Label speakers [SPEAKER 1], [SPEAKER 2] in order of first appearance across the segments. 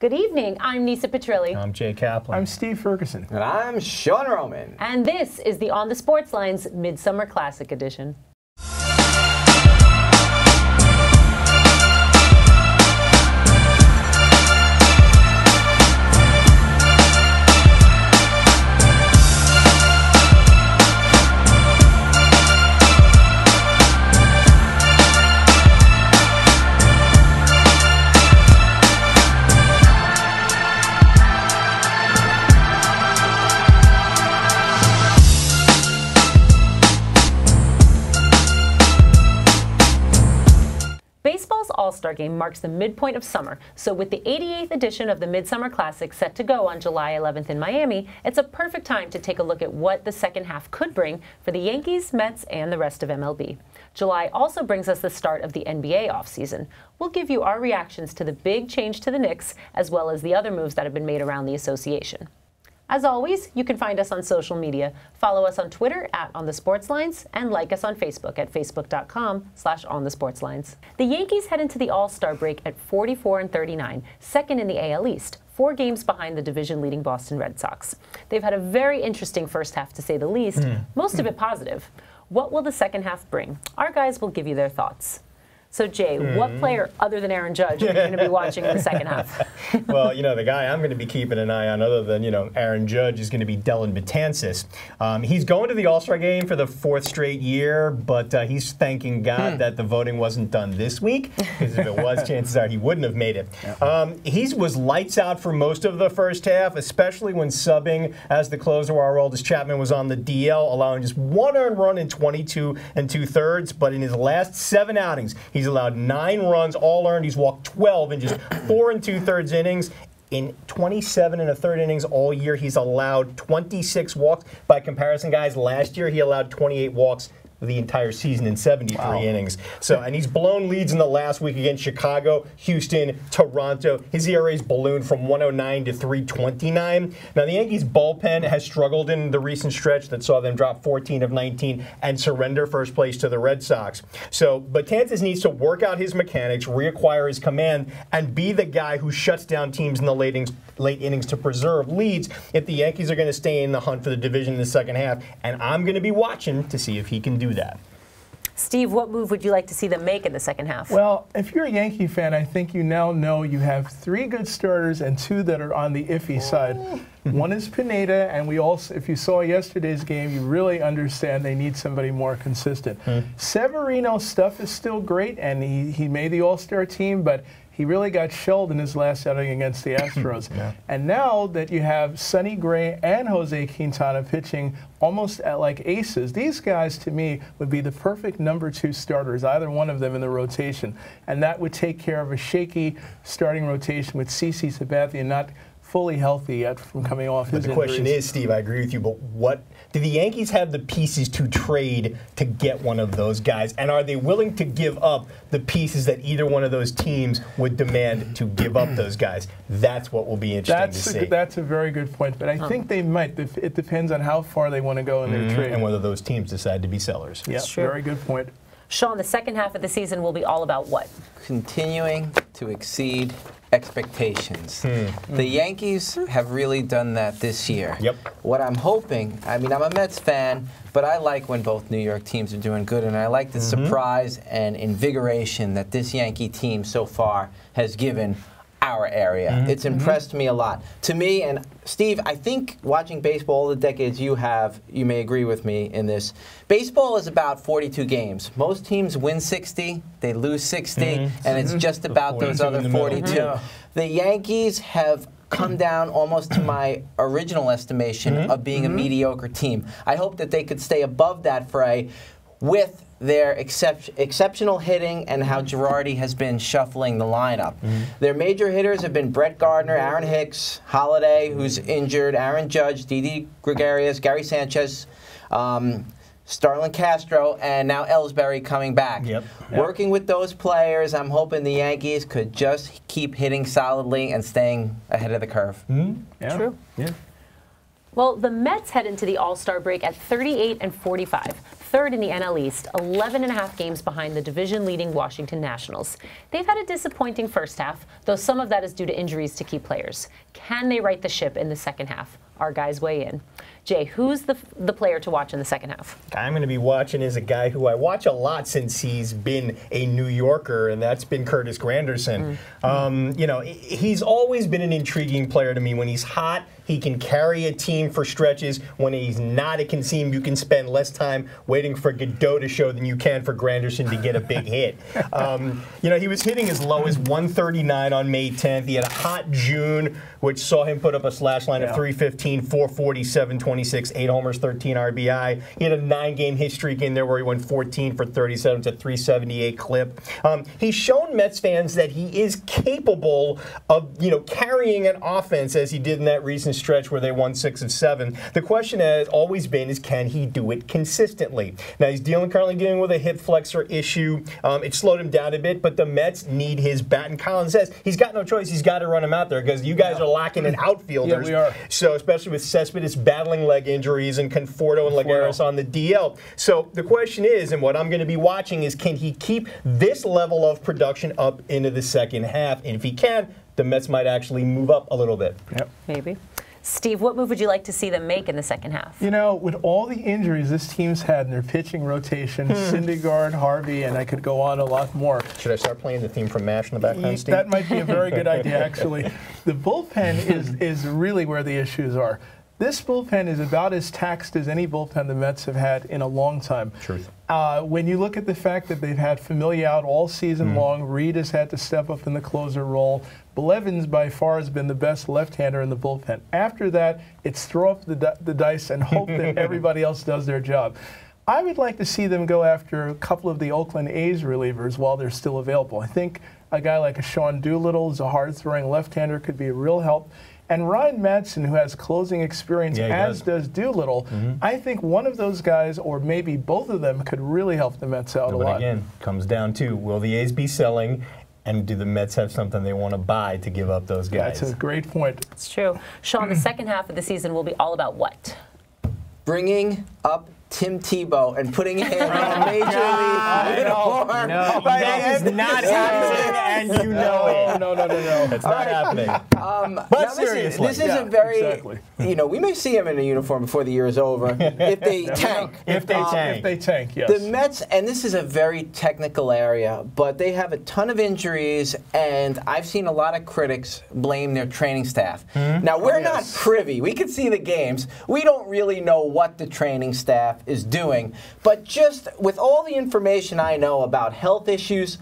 [SPEAKER 1] Good evening. I'm Nisa Petrilli.
[SPEAKER 2] I'm Jay Kaplan.
[SPEAKER 3] I'm Steve Ferguson.
[SPEAKER 4] And I'm Sean Roman.
[SPEAKER 1] And this is the On the Sports Lines Midsummer Classic Edition. Baseball's All-Star Game marks the midpoint of summer, so with the 88th edition of the Midsummer Classic set to go on July 11th in Miami, it's a perfect time to take a look at what the second half could bring for the Yankees, Mets, and the rest of MLB. July also brings us the start of the NBA offseason. We'll give you our reactions to the big change to the Knicks, as well as the other moves that have been made around the association. As always, you can find us on social media. Follow us on Twitter @OnTheSportsLines and like us on Facebook at facebook.com/OnTheSportsLines. The Yankees head into the All-Star break at 44-39, second in the AL East, 4 games behind the division-leading Boston Red Sox. They've had a very interesting first half, to say the least, most of it positive. What will the second half bring? Our guys will give you their thoughts. So, Jay, what player other than Aaron Judge are you going to be watching in the second half?
[SPEAKER 2] Well, the guy I'm going to be keeping an eye on other than, Aaron Judge is going to be Dellin Betances. He's going to the All-Star game for the 4th straight year, but he's thanking God that the voting wasn't done this week, because if it was, chances are he wouldn't have made it. He was lights out for most of the first half, especially when subbing as the closer while Aroldis Chapman was on the DL, allowing just 1 earned run in 22 2/3, but in his last 7 outings, he's allowed 9 runs, all earned. He's walked 12 in just 4 2/3 innings. In 27 1/3 innings all year, he's allowed 26 walks. By comparison, guys, last year he allowed 28 walks the entire season in 73 innings. So, and he's blown leads in the last week against Chicago, Houston, Toronto. His ERA's ballooned from 109 to 329. Now, the Yankees bullpen has struggled in the recent stretch that saw them drop 14 of 19 and surrender first place to the Red Sox. So, Betances needs to work out his mechanics, reacquire his command, and be the guy who shuts down teams in the late innings to preserve leads if the Yankees are going to stay in the hunt for the division in the second half. And I'm going to be watching to see if he can do that.
[SPEAKER 1] Steve, what move would you like to see them make in the second half?
[SPEAKER 3] Well, if you're a Yankee fan, I think you now know you have 3 good starters and 2 that are on the iffy side. One is Pineda, and we also, if you saw yesterday's game, you really understand they need somebody more consistent. Severino's stuff is still great, and he made the All-Star team, but he really got shelled in his last outing against the Astros. And now that you have Sonny Gray and Jose Quintana pitching almost like aces, these guys, to me, would be the perfect number 2 starters, either one of them in the rotation. And that would take care of a shaky starting rotation with CC Sabathia not fully healthy yet from coming off his injuries.
[SPEAKER 2] The question is, Steve, I agree with you, but do the Yankees have the pieces to trade to get one of those guys? And are they willing to give up the pieces that either one of those teams would demand to give up those guys? That's what will be interesting to see.
[SPEAKER 3] That's a very good point, but I think they might. It depends on how far they want to go in their trade.
[SPEAKER 2] And whether those teams decide to be sellers.
[SPEAKER 3] Yeah, very good point.
[SPEAKER 1] Sean, the second half of the season will be all about what?
[SPEAKER 4] Continuing to exceed expectations. The Yankees have really done that this year. What I'm hoping, I'm a Mets fan, but I like when both New York teams are doing good, and I like the surprise and invigoration that this Yankee team so far has given our area. It's impressed me a lot. To me, and Steve, I think watching baseball all the decades you have, you may agree with me in this, baseball is about 42 games. Most teams win 60, they lose 60, and it's just about those other 42. The Yankees have come down almost to my original estimation of being a mediocre team. I hope that they could stay above that fray with their exceptional hitting and how Girardi has been shuffling the lineup. Their major hitters have been Brett Gardner, Aaron Hicks, Holiday, who's injured, Aaron Judge, Didi Gregorius, Gary Sanchez, Starlin Castro, and now Ellsbury coming back. Working with those players, I'm hoping the Yankees could just keep hitting solidly and staying ahead of the curve.
[SPEAKER 1] True. Well, the Mets head into the All-Star break at 38-45, third in the NL East, 11.5 games behind the division-leading Washington Nationals. They've had a disappointing first half, though some of that is due to injuries to key players. Can they right the ship in the second half? Our guys weigh in. Jay, who's the player to watch in the second half?
[SPEAKER 2] The guy I'm going to be watching is a guy who I watch a lot since he's been a New Yorker, and that's been Curtis Granderson. You know, he's always been an intriguing player to me. When he's hot, he can carry a team for stretches. When he's not, it can seem you can spend less time waiting for Godot to show than you can for Granderson to get a big hit. You know, he was hitting as low as 139 on May 10th. He had a hot June, which saw him put up a slash line of 315, 440, 726, 8 homers, 13 RBI. He had a 9-game hit streak in there where he went 14 for 37 to 378 clip. He's shown Mets fans that he is capable of, you know, carrying an offense as he did in that recent stretch where they won 6 of 7. The question has always been is can he do it consistently? Now he's currently dealing with a hip flexor issue. It slowed him down a bit, but the Mets need his bat. And Collins says he's got no choice. He's got to run him out there because you guys are lacking in outfielders.
[SPEAKER 3] Yeah, we are.
[SPEAKER 2] So especially with Cespedes battling leg injuries and Conforto and Lagares on the DL. So the question is, and what I'm going to be watching is, can he keep this level of production up into the second half? And if he can, the Mets might actually move up a little bit.
[SPEAKER 3] Yep.
[SPEAKER 1] Maybe. Steve, what move would you like to see them make in the second half?
[SPEAKER 3] You know, with all the injuries this team's had in their pitching rotation, Syndergaard, Harvey, and I could go on a lot more.
[SPEAKER 2] Should I start playing the theme from MASH in the background, Steve?
[SPEAKER 3] That might be a very good idea, actually. The bullpen is really where the issues are. This bullpen is about as taxed as any bullpen the Mets have had in a long time.
[SPEAKER 2] Truth.
[SPEAKER 3] When you look at the fact that they've had Familia out all season long, Reed has had to step up in the closer role. Blevins, by far, has been the best left-hander in the bullpen. After that, it's throw up the dice and hope that everybody else does their job. I would like to see them go after a couple of the Oakland A's relievers while they're still available. I think a guy like a Sean Doolittle is a hard-throwing left-hander, could be a real help. And Ryan Madsen, who has closing experience, as does Doolittle, I think one of those guys, or maybe both of them, could really help the Mets out a lot.
[SPEAKER 2] But again, comes down to, will the A's be selling, and do the Mets have something they want to buy to give up those guys?
[SPEAKER 3] That's a great point.
[SPEAKER 1] It's true. Sean, the second half of the season will be all about what? Bringing up
[SPEAKER 4] Tim Tebow and putting him in a major league uniform.
[SPEAKER 2] No, that is not happening, and you know it.
[SPEAKER 3] No.
[SPEAKER 2] That's not happening.
[SPEAKER 4] But seriously, this is a very, you know, we may see him in a uniform before the year is over if they tank.
[SPEAKER 2] If they tank,
[SPEAKER 3] yes.
[SPEAKER 4] The Mets, and this is a very technical area, but they have a ton of injuries, and I've seen a lot of critics blame their training staff. Now, we're not privy. We can see the games. We don't really know what the training staff is doing, but just with all the information I know about health issues,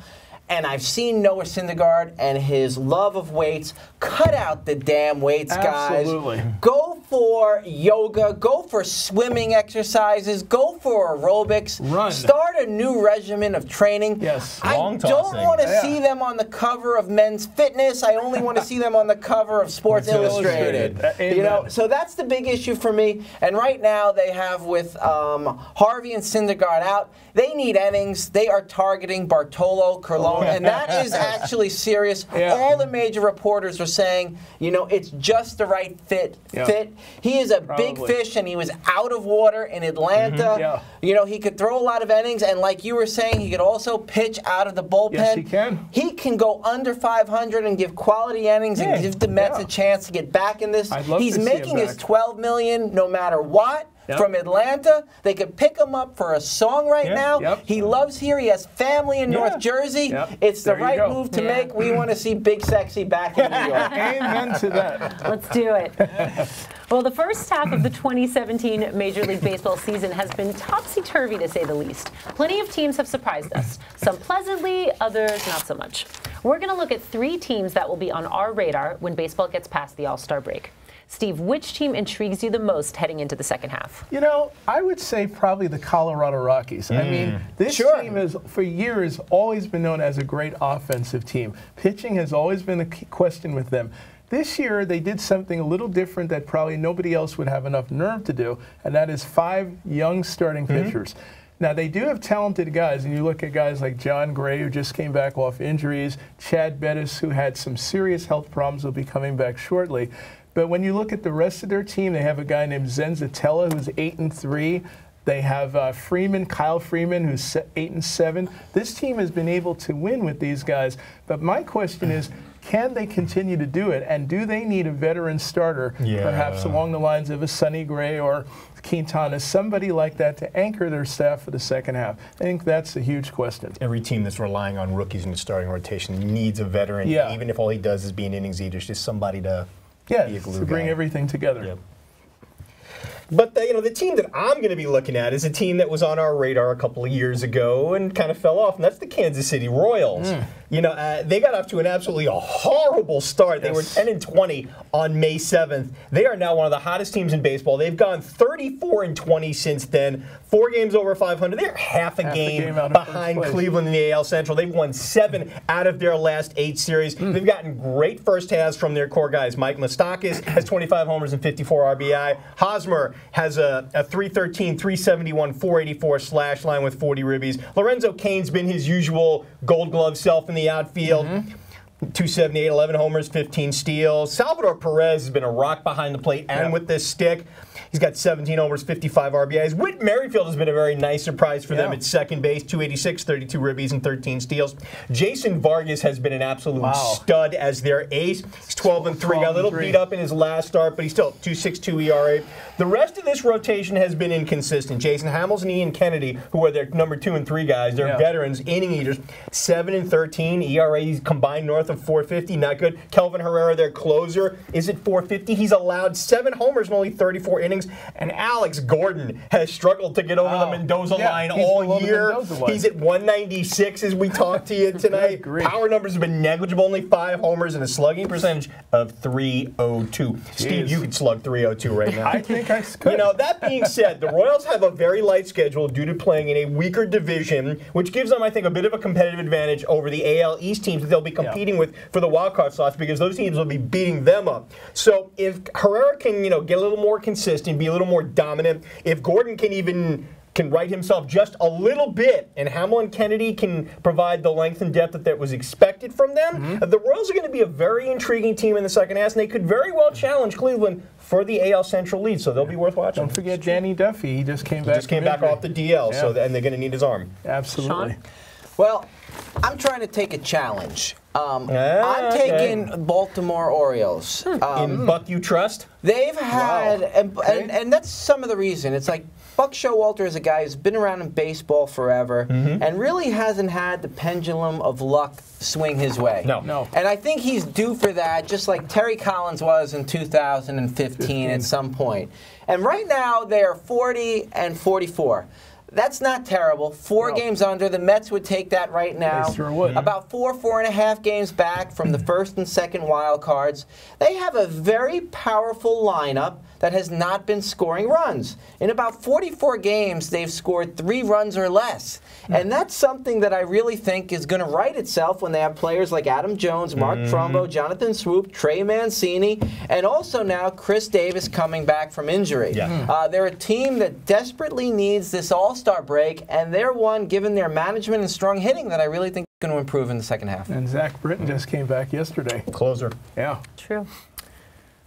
[SPEAKER 4] and I've seen Noah Syndergaard and his love of weights. Cut out the damn weights, guys.
[SPEAKER 3] Absolutely.
[SPEAKER 4] Go for yoga. Go for swimming exercises. Go for aerobics.
[SPEAKER 3] Run.
[SPEAKER 4] Start a new regimen of training.
[SPEAKER 3] Yes.
[SPEAKER 4] I don't want to see them on the cover of Men's Fitness. I only want to see them on the cover of Sports Illustrated. You know, so that's the big issue for me. And right now they have with Harvey and Syndergaard out. They need innings. They are targeting Bartolo Colon, and that is actually serious. All the major reporters are saying, you know, it's just the right fit. He is a big fish, and he was out of water in Atlanta. You know, he could throw a lot of innings, and like you were saying, he could also pitch out of the bullpen.
[SPEAKER 3] Yes, he can.
[SPEAKER 4] He can go under 500 and give quality innings and give the Mets a chance to get back in this. He's making his $12 million no matter what. From Atlanta. They could pick him up for a song right now. He loves here. He has family in North Jersey. It's the right move to make. We want to see Big Sexy back in New York.
[SPEAKER 3] Amen to that.
[SPEAKER 1] Let's do it. Well, the first half of the 2017 Major League Baseball season has been topsy-turvy, to say the least. Plenty of teams have surprised us. Some pleasantly, others not so much. We're going to look at 3 teams that will be on our radar when baseball gets past the All-Star break. Steve, which team intrigues you the most heading into the second half?
[SPEAKER 3] You know, I would say probably the Colorado Rockies. I mean, this team has, for years, always been known as a great offensive team. Pitching has always been a key question with them. This year, they did something a little different that probably nobody else would have enough nerve to do, and that is 5 young starting pitchers. Now, they do have talented guys, and you look at guys like John Gray, who just came back off injuries, Chad Bettis, who had some serious health problems, will be coming back shortly. But when you look at the rest of their team, they have a guy named Zenzatella, who's 8-3. They have Kyle Freeman, who's 8-7. This team has been able to win with these guys. But my question is, can they continue to do it? And do they need a veteran starter, perhaps along the lines of a Sonny Gray or Quintana, somebody like that to anchor their staff for the second half? I think that's a huge question.
[SPEAKER 2] Every team that's relying on rookies in the starting rotation needs a veteran, even if all he does is be an innings eater, just somebody to be a glue
[SPEAKER 3] to bring
[SPEAKER 2] guy.
[SPEAKER 3] everything together.
[SPEAKER 2] Yep. But the team that I'm going to be looking at is a team that was on our radar a couple of years ago and kind of fell off, and that's the Kansas City Royals. They got off to an absolutely horrible start. They were 10-20 on May 7th. They are now one of the hottest teams in baseball. They've gone 34-20 since then. 4 games over 500. They're half a game behind Cleveland in the AL Central. They've won 7 out of their last 8 series. They've gotten great first halves from their core guys. Mike Moustakas has 25 homers and 54 RBI. Hosmer has a 313, 371, 484 slash line with 40 ribbies. Lorenzo Cain's been his usual Gold Glove self in the outfield. 278, 11 homers, 15 steals. Salvador Perez has been a rock behind the plate and with this stick. He's got 17 homers, 55 RBIs. Whit Merrifield has been a very nice surprise for them at second base, 286, 32 ribbies, and 13 steals. Jason Vargas has been an absolute stud as their ace. He's 12-3, got a little beat up in his last start, but he's still 2.62 ERA. The rest of this rotation has been inconsistent. Jason Hamels and Ian Kennedy, who are their number 2 and 3 guys, they're veterans, inning eaters, 7-13, ERAs combined north of 450, not good. Kelvin Herrera, their closer, is at 450. He's allowed 7 homers in only 34 innings. And Alex Gordon has struggled to get over the Mendoza line all year. He's at 196 as we talk to you tonight. Power numbers have been negligible, only 5 homers and a slugging percentage of 302. Steve, you could slug 302 right now.
[SPEAKER 3] I think I could.
[SPEAKER 2] That being said, the Royals have a very light schedule due to playing in a weaker division, which gives them, I think, a bit of a competitive advantage over the AL East teams that they'll be competing with for the wild card slots, because those teams will be beating them up. So if Herrera can, get a little more consistent, be a little more dominant, if Gordon can right himself just a little bit, and Hamill and Kennedy can provide the length and depth that was expected from them, the Royals are going to be a very intriguing team in the second half, and they could very well challenge Cleveland for the AL Central lead, so they'll be worth watching.
[SPEAKER 3] Don't forget Danny Duffy. He just came back.
[SPEAKER 2] Off the DL, and they're going to need his arm.
[SPEAKER 3] Absolutely.
[SPEAKER 1] Sean?
[SPEAKER 4] Well, I'm trying to take a challenge. I'm taking Baltimore Orioles.
[SPEAKER 2] In Buck you trust?
[SPEAKER 4] They've had, and that's some of the reason. It's like Buck Showalter is a guy who's been around in baseball forever and really hasn't had the pendulum of luck swing his way.
[SPEAKER 2] No.
[SPEAKER 4] And I think he's due for that, just like Terry Collins was in 2015 at some point. And right now they are 40-44. That's not terrible. 4 games under. The Mets would take that right now.
[SPEAKER 3] They sure would.
[SPEAKER 4] About 4.5 games back from the first and second wild cards. They have a very powerful lineup that has not been scoring runs. In about 44 games, they've scored 3 runs or less. And that's something that I really think is going to right itself when they have players like Adam Jones, Mark Trumbo, Jonathan Swoop, Trey Mancini, and also now Chris Davis coming back from injury. They're a team that desperately needs this all-star break, and they're one, given their management and strong hitting, that I really think is going to improve in the second half.
[SPEAKER 3] And Zach Britton just came back yesterday.
[SPEAKER 2] Closer.
[SPEAKER 3] Yeah.
[SPEAKER 1] True.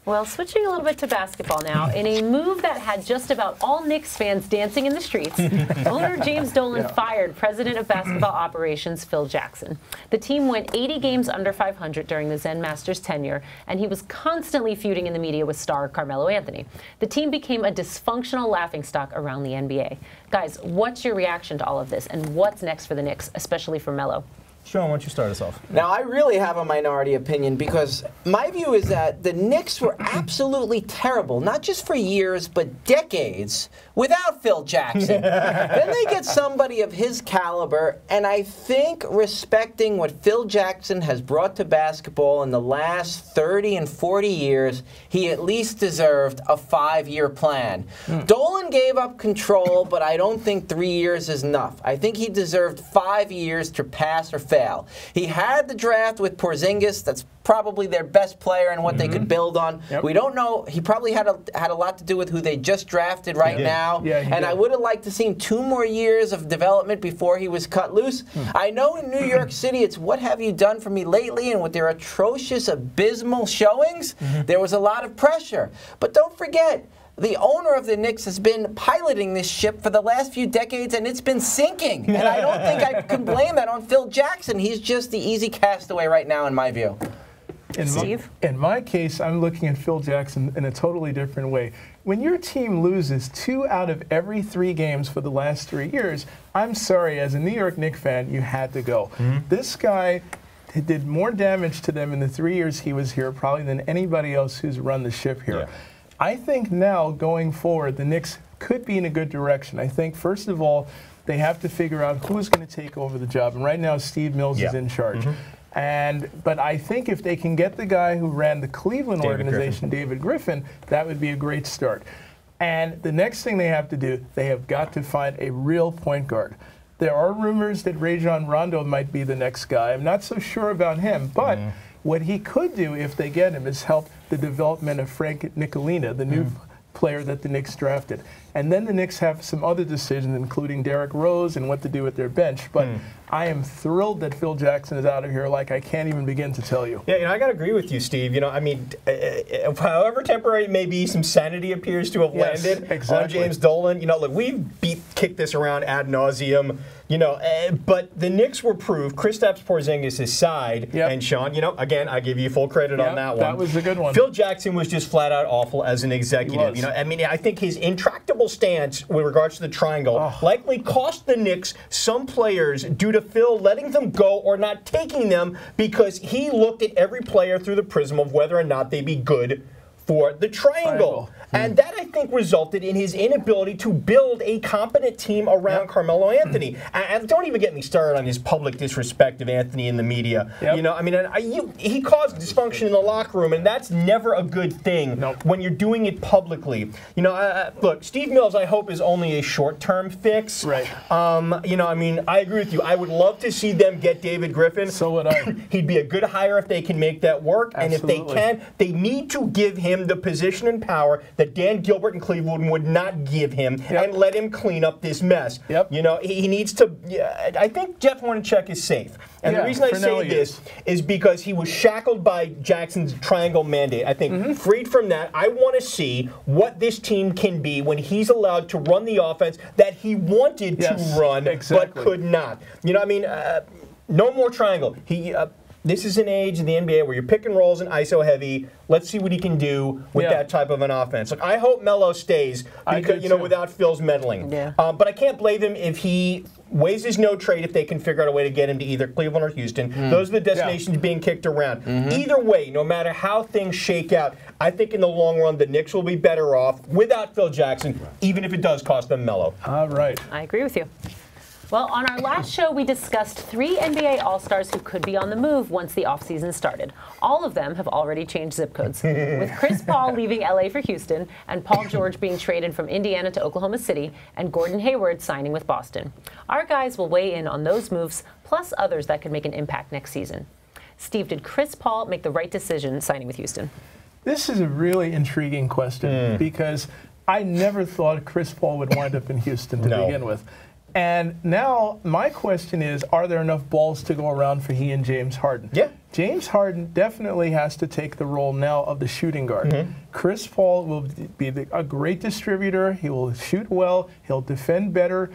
[SPEAKER 1] Well, switching a little bit to basketball now, in a move that had just about all Knicks fans dancing in the streets, owner James Dolan fired President of Basketball Operations Phil Jackson. The team went 80 games under 500 during the Zen Master's tenure, and he was constantly feuding in the media with star Carmelo Anthony. The team became a dysfunctional laughingstock around the NBA. Guys, what's your reaction to all of this, and what's next for the Knicks, especially for Melo?
[SPEAKER 2] Sean, why don't you start us off?
[SPEAKER 4] Now, I really have a minority opinion because my view is that the Knicks were absolutely terrible, not just for years, but decades, without Phil Jackson. Then they get somebody of his caliber, and I think respecting what Phil Jackson has brought to basketball in the last 30 and 40 years, he at least deserved a 5-year plan. Dolan gave up control, but I don't think 3 years is enough. I think he deserved 5 years to pass or fail fail. He had the draft with Porzingis. That's probably their best player and what they could build on.
[SPEAKER 3] Yep.
[SPEAKER 4] We don't know. He probably had a lot to do with who they just drafted right now.
[SPEAKER 3] Yeah, he did.
[SPEAKER 4] I would have liked to see 2 more years of development before he was cut loose. I know in New York City it's what have you done for me lately, and with their atrocious, abysmal showings, there was a lot of pressure. But don't forget, the owner of the Knicks has been piloting this ship for the last few decades, and it's been sinking. And I don't think I can blame that on Phil Jackson. He's just the easy castaway right now, in my view.
[SPEAKER 1] Steve?
[SPEAKER 3] In my case, I'm looking at Phil Jackson in a totally different way. When your team loses 2 out of every 3 games for the last 3 years, I'm sorry, as a New York Knicks fan, you had to go. This guy did more damage to them in the 3 years he was here probably than anybody else who's run the ship here.
[SPEAKER 2] Yeah.
[SPEAKER 3] I think now, going forward, the Knicks could be in a good direction. I think, first of all, they have to figure out who's going to take over the job. And right now, Steve Mills is in charge. But I think if they can get the guy who ran the Cleveland organization, David Griffin, that would be a great start. And the next thing they have to do, they have got to find a real point guard. There are rumors that Rajon Rondo might be the next guy. I'm not so sure about him, but what he could do if they get him is help the development of Frank Nicolina, the new player that the Knicks drafted. And then the Knicks have some other decisions, including Derrick Rose and what to do with their bench. But I am thrilled that Phil Jackson is out of here like I can't even begin to tell you.
[SPEAKER 2] Yeah, I got to agree with you, Steve. I mean, however temporary it may be, some sanity appears to have landed on James Dolan. Look, we've kicked this around ad nauseum. But the Knicks were proved, Kristaps Porzingis' side, and Sean, again, I give you full credit on that one.
[SPEAKER 3] That was a good one.
[SPEAKER 2] Phil Jackson was just flat out awful as an executive. I mean, I think his intractable stance with regards to the triangle likely cost the Knicks some players due to Phil letting them go or not taking them because he looked at every player through the prism of whether or not they'd be good for the triangle. And that, I think, resulted in his inability to build a competent team around Carmelo Anthony. And don't even get me started on his public disrespect of Anthony in the media. I mean, he caused dysfunction in the locker room, and that's never a good thing when you're doing it publicly. Look, Steve Mills, I hope, is only a short-term fix. I mean, I agree with you. I would love to see them get David Griffin.
[SPEAKER 3] So would I.
[SPEAKER 2] He'd be a good hire if they can make that work. And if they can, they need to give him the position and power that Dan Gilbert in Cleveland would not give him and let him clean up this mess. He needs to. I think Jeff Hornacek is safe. And the reason I say this is because he was shackled by Jackson's triangle mandate. I think freed from that, I want to see what this team can be when he's allowed to run the offense that he wanted to run but could not. I mean, no more triangle. This is an age in the NBA where you're pick and rolls and ISO heavy. Let's see what he can do with that type of an offense. Look, I hope Melo stays because without Phil's meddling. But I can't blame him if he weighs his no trade if they can figure out a way to get him to either Cleveland or Houston. Those are the destinations being kicked around. Either way, no matter how things shake out, I think in the long run the Knicks will be better off without Phil Jackson, even if it does cost them Melo.
[SPEAKER 3] All right.
[SPEAKER 1] I agree with you. Well, on our last show, we discussed 3 NBA All-Stars who could be on the move once the offseason started. All of them have already changed zip codes, with Chris Paul leaving LA for Houston, and Paul George being traded from Indiana to Oklahoma City, and Gordon Hayward signing with Boston. Our guys will weigh in on those moves, plus others that could make an impact next season. Steve, did Chris Paul make the right decision signing with Houston?
[SPEAKER 3] This is a really intriguing question because I never thought Chris Paul would wind up in Houston to begin with. And now my question is, are there enough balls to go around for he and James Harden? James Harden definitely has to take the role now of the shooting guard. Chris Paul will be a great distributor. He will shoot well. He'll defend better.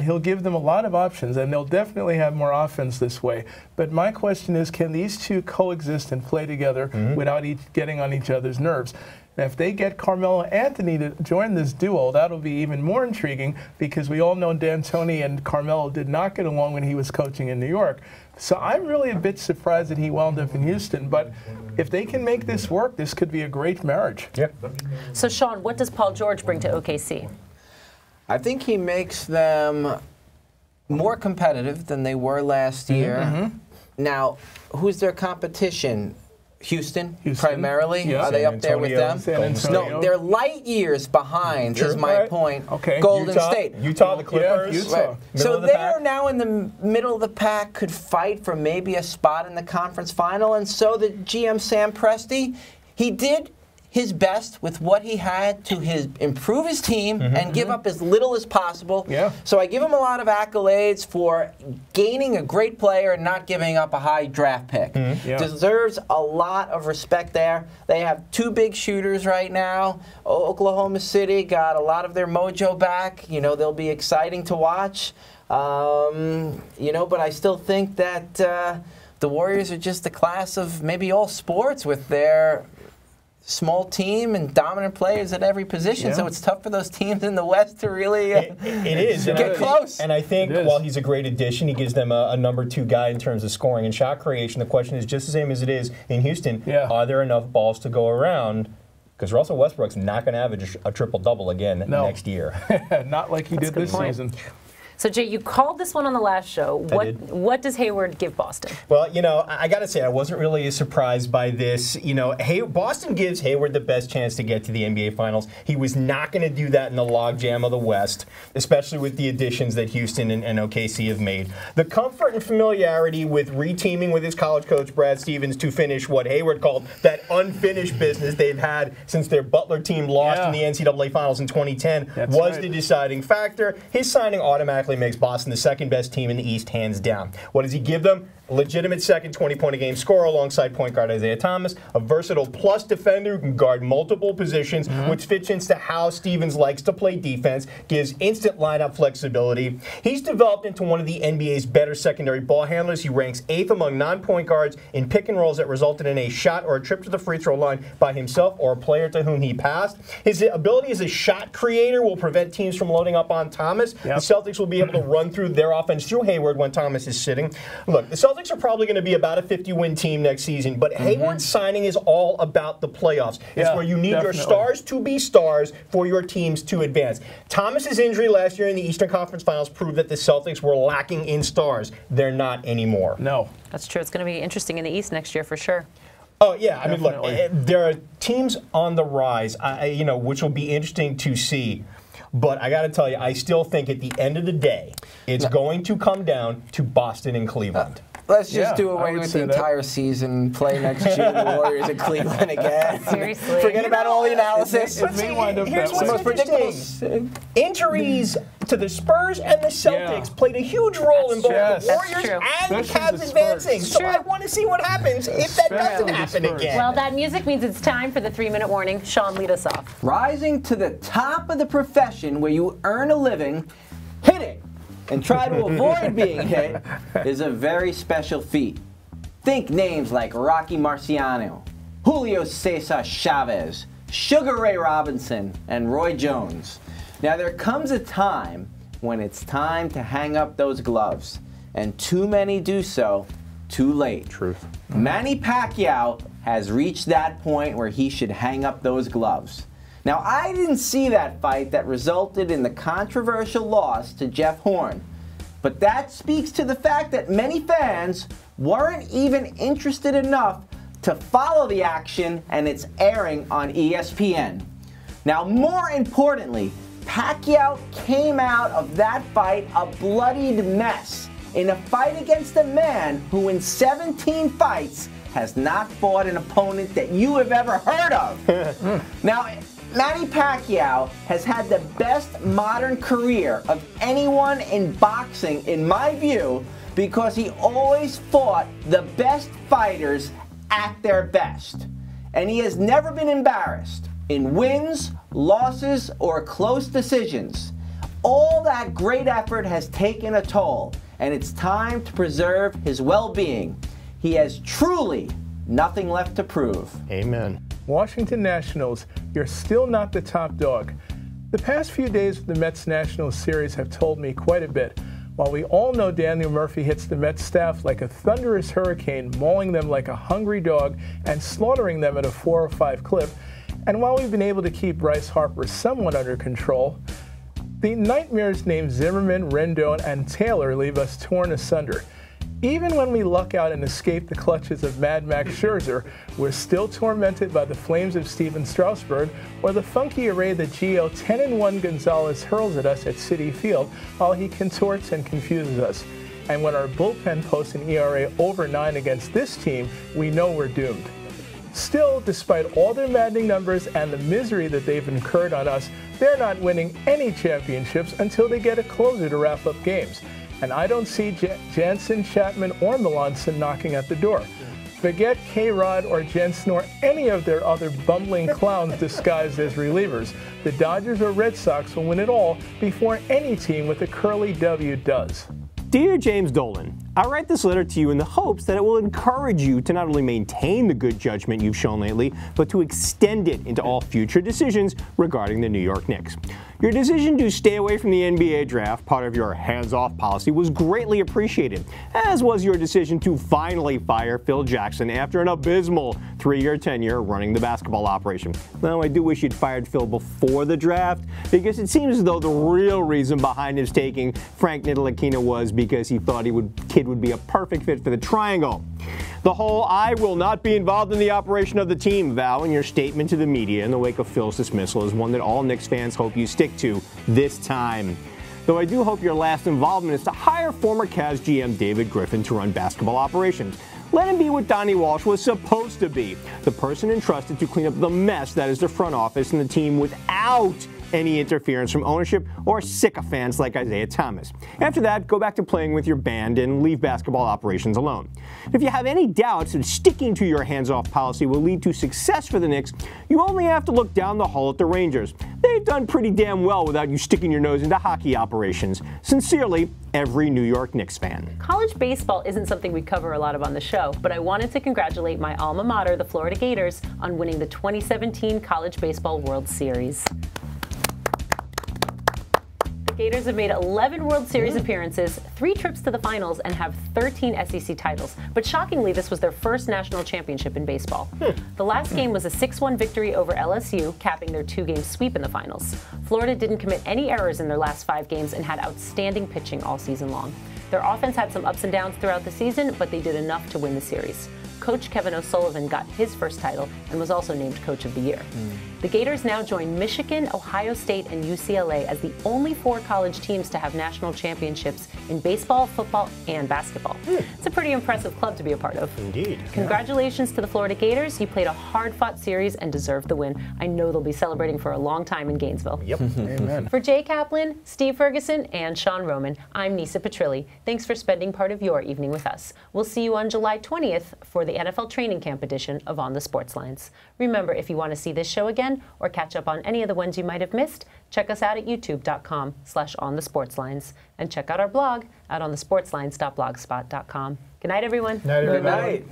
[SPEAKER 3] He'll give them a lot of options, and they'll definitely have more offense this way. But my question is, can these two coexist and play together without getting on each other's nerves? And if they get Carmelo Anthony to join this duo, that'll be even more intriguing because we all know D'Antoni and Carmelo did not get along when he was coaching in New York. So I'm really a bit surprised that he wound up in Houston. But if they can make this work, this could be a great marriage.
[SPEAKER 1] So, Sean, what does Paul George bring to OKC?
[SPEAKER 4] I think he makes them more competitive than they were last year. Now, who's their competition? Houston, primarily.
[SPEAKER 3] Yeah.
[SPEAKER 4] Are they up there with them?
[SPEAKER 3] San Antonio.
[SPEAKER 4] No, they're light years behind, is my point.
[SPEAKER 3] Okay.
[SPEAKER 4] Golden State.
[SPEAKER 2] Utah, the Clippers.
[SPEAKER 3] Yeah, Utah.
[SPEAKER 4] Right. So they are now in the middle of the pack, could fight for maybe a spot in the conference final. And so the GM Sam Presti, he did his best with what he had to improve his team and give up as little as possible.
[SPEAKER 3] Yeah.
[SPEAKER 4] So I give him a lot of accolades for gaining a great player and not giving up a high draft pick.
[SPEAKER 3] Yeah.
[SPEAKER 4] Deserves a lot of respect there. They have two big shooters right now. Oklahoma City got a lot of their mojo back. You know, they'll be exciting to watch. You know, but I still think that the Warriors are just the class of maybe all sports with their small team and dominant players at every position, so it's tough for those teams in the West to really get close.
[SPEAKER 2] And I think while he's a great addition, he gives them a number 2 guy in terms of scoring and shot creation. The question is just the same as it is in Houston. Are there enough balls to go around? Because Russell Westbrook's not going to average a triple-double again next year.
[SPEAKER 3] Not like he did this season.
[SPEAKER 1] So, Jay, you called this one on the last show. What does Hayward give Boston?
[SPEAKER 2] Well, you know, I got to say, I wasn't really surprised by this. You know, Boston gives Hayward the best chance to get to the NBA Finals. He was not going to do that in the logjam of the West, especially with the additions that Houston and OKC have made. The comfort and familiarity with reteaming with his college coach, Brad Stevens, to finish what Hayward called that unfinished business they've had since their Butler team lost in the NCAA Finals in 2010 was the deciding factor. His signing automatically makes Boston the second best team in the East, hands down. What does he give them? A legitimate second 20-point-a-game scorer alongside point guard Isaiah Thomas, a versatile plus defender who can guard multiple positions, which fits into how Stevens likes to play defense, gives instant lineup flexibility. He's developed into one of the NBA's better secondary ball handlers. He ranks 8th among non-point guards in pick and rolls that resulted in a shot or a trip to the free throw line by himself or a player to whom he passed. His ability as a shot creator will prevent teams from loading up on Thomas. The Celtics will be able to run through their offense through Hayward when Thomas is sitting. Look, the Celtics are probably going to be about a 50-win team next season, but Hayward's signing is all about the playoffs. It's where you need your stars to be stars for your teams to advance. Thomas's injury last year in the Eastern Conference Finals proved that the Celtics were lacking in stars. They're not anymore.
[SPEAKER 3] No.
[SPEAKER 1] That's true. It's going to be interesting in the East next year for sure.
[SPEAKER 2] Oh, yeah. I mean, look, there are teams on the rise, you know, which will be interesting to see. But I got to tell you, I still think at the end of the day, it's going to come down to Boston and Cleveland.
[SPEAKER 4] Let's just do away with the entire season, play next year, the Warriors in Cleveland again.
[SPEAKER 1] Seriously.
[SPEAKER 4] Forget about all the analysis.
[SPEAKER 3] It may wind up
[SPEAKER 2] Here's
[SPEAKER 3] that
[SPEAKER 2] what's
[SPEAKER 3] way.
[SPEAKER 2] interesting. Injuries to the Spurs and the Celtics played a huge role in both the Warriors and the Cavs advancing. So I want to see what happens if that doesn't happen again.
[SPEAKER 1] Well, that music means it's time for the 3-minute warning. Sean, lead us off.
[SPEAKER 4] Rising to the top of the profession where you earn a living, hitting and try to avoid being hit is a very special feat. Think names like Rocky Marciano, Julio Cesar Chavez, Sugar Ray Robinson, and Roy Jones. Now there comes a time when it's time to hang up those gloves, and too many do so too late.
[SPEAKER 2] Truth.
[SPEAKER 4] Manny Pacquiao has reached that point where he should hang up those gloves. Now, I didn't see that fight that resulted in the controversial loss to Jeff Horn, but that speaks to the fact that many fans weren't even interested enough to follow the action, and it's airing on ESPN. Now, more importantly, Pacquiao came out of that fight a bloodied mess in a fight against a man who in 17 fights has not fought an opponent that you have ever heard of. Now, Manny Pacquiao has had the best modern career of anyone in boxing, in my view, because he always fought the best fighters at their best. And he has never been embarrassed in wins, losses, or close decisions. All that great effort has taken a toll, and it's time to preserve his well-being. He has truly nothing left to prove.
[SPEAKER 2] Amen.
[SPEAKER 3] Washington Nationals, you're still not the top dog. The past few days of the Mets Nationals series have told me quite a bit. While we all know Daniel Murphy hits the Mets staff like a thunderous hurricane, mauling them like a hungry dog and slaughtering them at a 405 clip, and while we've been able to keep Bryce Harper somewhat under control, the nightmares named Zimmerman, Rendon, and Taylor leave us torn asunder. Even when we luck out and escape the clutches of Mad Max Scherzer, we're still tormented by the flames of Steven Strasburg or the funky array that GL 10-1 Gonzalez hurls at us at Citi Field while he contorts and confuses us. And when our bullpen posts an ERA over 9 against this team, we know we're doomed. Still, despite all their maddening numbers and the misery that they've incurred on us, they're not winning any championships until they get a closer to wrap up games. And I don't see Jansen, Chapman, or Melanson knocking at the door. Forget K-Rod or Jensen or any of their other bumbling clowns disguised as relievers. The Dodgers or Red Sox will win it all before any team with a curly W does.
[SPEAKER 2] Dear James Dolan, I write this letter to you in the hopes that it will encourage you to not only maintain the good judgment you've shown lately, but to extend it into all future decisions regarding the New York Knicks. Your decision to stay away from the NBA draft, part of your hands-off policy, was greatly appreciated, as was your decision to finally fire Phil Jackson after an abysmal 3-year tenure running the basketball operation. Though I do wish you'd fired Phil before the draft, because it seems as though the real reason behind his taking Frank Ntilikina was because he thought Kid would be a perfect fit for the triangle. The whole "I will not be involved in the operation of the team" vow in your statement to the media in the wake of Phil's dismissal is one that all Knicks fans hope you stick to this time. Though I do hope your last involvement is to hire former Cavs GM David Griffin to run basketball operations. Let him be what Donnie Walsh was supposed to be, the person entrusted to clean up the mess that is the front office and the team without any interference from ownership or sycophants like Isaiah Thomas. After that, go back to playing with your band and leave basketball operations alone. If you have any doubts that sticking to your hands-off policy will lead to success for the Knicks, you only have to look down the hall at the Rangers. They've done pretty damn well without you sticking your nose into hockey operations. Sincerely, every New York Knicks fan.
[SPEAKER 1] College baseball isn't something we cover a lot of on the show, but I wanted to congratulate my alma mater, the Florida Gators, on winning the 2017 College Baseball World Series. The Gators have made 11 World Series appearances, 3 trips to the finals, and have 13 SEC titles. But shockingly, this was their first national championship in baseball. The last game was a 6-1 victory over LSU, capping their 2-game sweep in the finals. Florida didn't commit any errors in their last 5 games and had outstanding pitching all season long. Their offense had some ups and downs throughout the season, but they did enough to win the series. Coach Kevin O'Sullivan got his first title and was also named Coach of the Year. The Gators now join Michigan, Ohio State, and UCLA as the only 4 college teams to have national championships in baseball, football, and basketball. It's a pretty impressive club to be a part of.
[SPEAKER 2] Indeed.
[SPEAKER 1] Congratulations to the Florida Gators. You played a hard-fought series and deserved the win. I know they'll be celebrating for a long time in Gainesville.
[SPEAKER 2] Yep.
[SPEAKER 3] Amen.
[SPEAKER 1] For Jay Kaplan, Steve Ferguson, and Sean Roman, I'm Nisa Petrilli. Thanks for spending part of your evening with us. We'll see you on July 20th for the NFL Training Camp edition of On the Sports Lines. Remember, if you want to see this show again or catch up on any of the ones you might have missed, check us out at youtube.com/onthesportslines and check out our blog at onthesportslines.blogspot.com. Good night, everyone.
[SPEAKER 2] Night,
[SPEAKER 4] Good night.